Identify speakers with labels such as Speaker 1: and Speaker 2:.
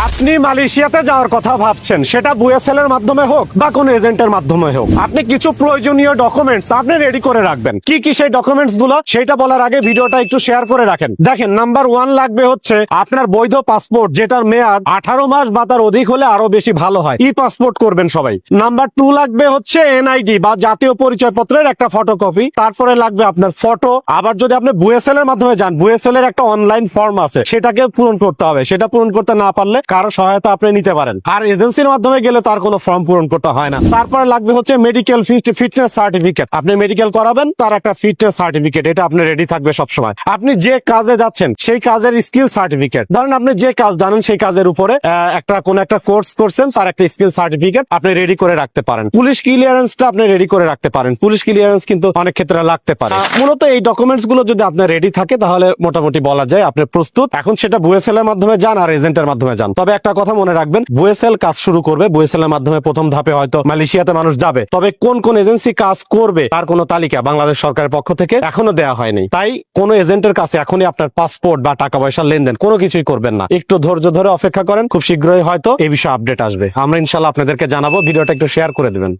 Speaker 1: আপনি মালয়েশিয়াতে যাওয়ার কথা ভাবছেন, সেটা বুয়েসেলের মাধ্যমে হোক বা কোন এজেন্টের মাধ্যমে হোক, আপনি কিছু প্রয়োজনীয় ডকুমেন্টস আপনি রেডি করে রাখবেন। কি কি সেই ডকুমেন্টস গুলো সেটা বলার আগে ভিডিওটা একটু শেয়ার করে রাখেন। দেখেন, নাম্বার 1 লাগবে হচ্ছে আপনার বৈধ পাসপোর্ট, যেটার মেয়াদ 18 মাস বা তার অধিক হলে আরো বেশি ভালো হয়। ই পাসপোর্ট করবেন সবাই। নাম্বার 2 লাগবে হচ্ছে এনআইডি বা জাতীয় পরিচয় পত্রের একটা ফটোকপি। তারপরে লাগবে আপনার ফটো। আবার যদি আপনি বুয়েসেলের মাধ্যমে যান, বুয়েসেলের একটা অনলাইন ফর্ম আছে, সেটাকে পূরণ করতে হবে। সেটা পূরণ করতে না পারলে কারো সহায়তা আপনি নিতে পারেন। আর এজেন্সির মাধ্যমে গেলে তার কোনো ফর্ম পূরণ করতে হয় না। তারপরে লাগবে হচ্ছে মেডিকেল ফিটনেস সার্টিফিকেট। আপনি মেডিকেল করাবেন, তার একটা ফিটনেস সার্টিফিকেট, এটা আপনি রেডি থাকবে সবসময়। আপনি যে কাজে যাচ্ছেন সেই কাজের স্কিল সার্টিফিকেট, ধরেন আপনি যে কাজ জানেন সেই কাজের উপরে কোন একটা কোর্স করছেন, তার একটা স্কিল সার্টিফিকেট আপনি রেডি করে রাখতে পারেন। পুলিশ ক্লিয়ারেন্সটা আপনি রেডি করে রাখতে পারেন। পুলিশ ক্লিয়ারেন্স কিন্তু অনেক ক্ষেত্রে লাগতে পারে। মূলত এই ডকুমেন্টস গুলো যদি আপনার রেডি থাকে তাহলে মোটামুটি বলা যায় আপনি প্রস্তুত। এখন সেটা বুয়েসেলের মাধ্যমে যান আর এজেন্টের মাধ্যমে যান। তবে একটা কথা মনে রাখবেন, বুয়েসেল কাজ শুরু করবে, বুয়েসেলের মাধ্যমে প্রথম ধাপে হয়তো মালয়েশিয়াতে মানুষ যাবে। তবে কোন কোন এজেন্সি কাজ করবে তার কোনো তালিকা বাংলাদেশ সরকারের পক্ষ থেকে এখনো দেওয়া হয়নি। তাই কোন এজেন্টের কাছে এখনই আপনার পাসপোর্ট বা টাকা পয়সা লেনদেন কোনো কিছুই করবেন না। একটু ধৈর্য ধরে অপেক্ষা করেন, খুব শীঘ্রই হয়তো এই বিষয়ে আপডেট আসবে। আমরা ইনশাল্লাহ আপনাদেরকে জানাবো। ভিডিওটা একটু শেয়ার করে দিবেন।